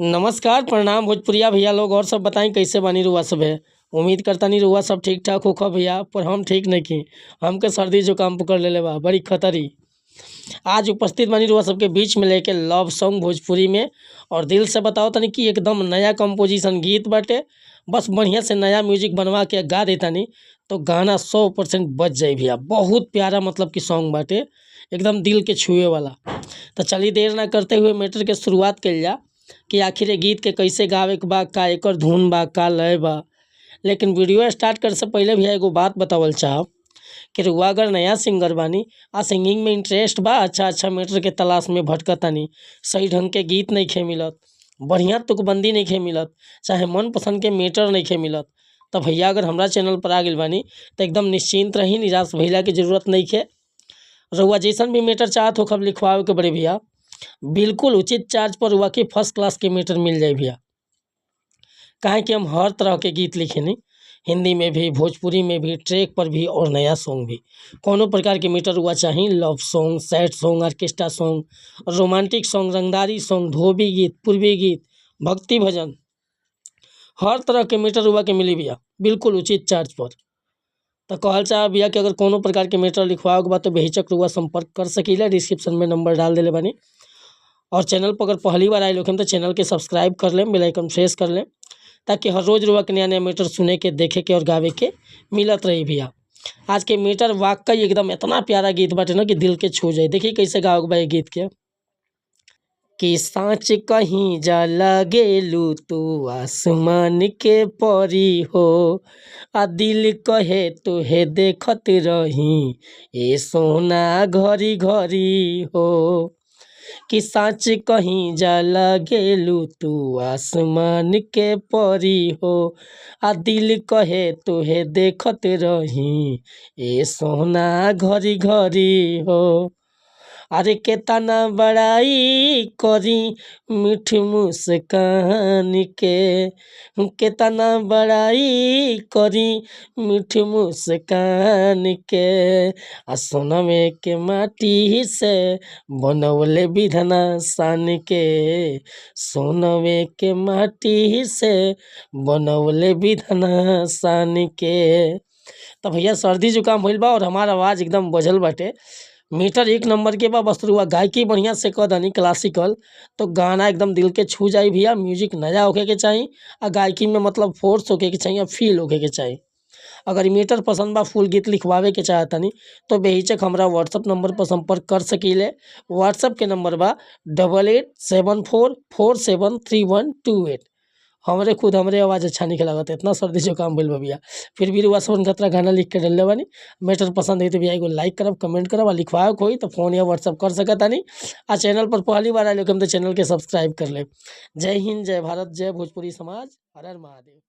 नमस्कार, प्रणाम भोजपुरिया भैया लोग। और सब बताई कैसे बानी रुआ सब है। उम्मीद करता नहीं रुआ सब ठीक ठाक होखा भैया, पर हम ठीक नहीं की। हमके सर्दी जुकाम पकड़ लेले बा बड़ी खतरी। आज उपस्थित बानी रुआ सबके बीच में लेके लव सॉन्ग भोजपुरी में। और दिल से बताओ तनी कि एकदम नया कंपोजिशन गीत बाटे। बस बढ़िया से नया म्यूजिक बनवा के गा देता नहीं तो गाना 100% बच जाए भैया। बहुत प्यारा मतलब कि सॉन्ग बाटे, एकदम दिल के छुए वाला। तो चलिए देर ना करते हुए मैटर के शुरुआत कल जा कि आखिर ये गीत के कैसे गावे के बा, का एकर धुन बा, का लय बा। लेकिन वीडियो स्टार्ट करे से पहले भी एगो बात बतावल चाहब कि रुआ अगर नया सिंगर बानी आ सिंगिंग में इंटरेस्ट बा, अच्छा मैटर के तलाश में भटकतानी, सही ढंग के गीत नहीं खे मिलत, बढ़िया तुकबंदी नहीं खे मिलत, चाहे मन पसंद के मैटर नहीं खे मिलत, तो भैया अगर हमरा चैनल पर आ गइल बानी तो एकदम निश्चिंत रही, निराश भइला की जरूरत नहीं खे। रउआ जैसन भी मैटर चाहत हो खब लिखवावे के बड़े भैया, बिल्कुल उचित चार्ज पर हुआ कि फर्स्ट क्लास के मैटर मिल जाए भैया। काहे कि हम हर तरह के गीत लिखे नहीं, हिंदी में भी, भोजपुरी में भी, ट्रैक पर भी और नया सॉन्ग भी। कोनो प्रकार के मैटर हुआ चाहे love song, sad song, orchestra song, romantic song, रंगदारी सॉन्ग, धोबी गीत, पूर्वी गीत, भक्ति भजन, हर तरह के मैटर हुआ के मिली भैया बिल्कुल उचित चार्ज पर। तो कहल चाह भैया कि अगर कोनो प्रकार के मैटर लिखवाओ के बाद तो बेहिचक रुआ संपर्क कर सकीला। डिस्क्रिप्शन में नंबर डाल देले बानी। और चैनल पर अगर पहली बार आए लोग तो चैनल के सब्सक्राइब कर लें, बेल आइकन प्रेस कर लें, ताकि हर रोज़ रुआ के नया नया मैटर सुने के, देखे के और गावे के मिलत रही भैया। आज के मैटर वाकई एकदम इतना प्यारा गीत बाटे ना कि दिल के छू जाए। देखिए कैसे गाओगे भाई गीत के कि सांच कहीं जा लगेलू तू आसमान के परी हो, आ दिल कहे तुहे देखत रही ए सोना घरी घरी हो। कि सांच कहीं जा लगेलू तू आसमान के परी हो, आ दिल कहे तुहे देखत रही ए सोना घरी घरी हो। अरे केतना बड़ाई करी मीठ मुस्कान के, केतना बड़ाई करी मीठ मुस्कान के, आ सोनमे के माटी से बनवले विधना सान के, सोनमे के माटी से बनवले विधना सान के। तो भैया सर्दी जुकाम भइल बा और हमार आवाज़ एकदम बजल बाटे। मीटर एक नंबर के बा, बस रुआ गायकी बढ़िया से कह दनी क्लासिकल, तो गाना एकदम दिल के छू जाई भैया। म्यूजिक नया होके के चाहिए, और गायकी में मतलब फोर्स होके के चाहिए, फील होके के चाहिए। अगर मीटर पसंद बा, फुल गीत लिखवावे के चाहतनी तो बेहिचक हमरा व्हाट्सअप नंबर पर संपर्क कर सकीले। व्हाट्सअप के नंबर बा 8874473128। हमरे खुद हमरे आवाज़ अच्छा नहीं लगता, इतना सर्दी जुकाम भइल बा भैया। फिर भी रुआ सबन खतरा गाना लिख के डलले बानी। मैटर पसंद है तो भैया एगो लाइक करब, कमेंट करब, और लिखवाओ कोई तो फ़ोन या व्हाट्सअप कर सकतानी। आ चैनल पर पहली बार आए लोग तो चैनल के सब्सक्राइब कर ले। जय हिंद, जय भारत, जय भोजपुरी समाज, हर हर महादेव।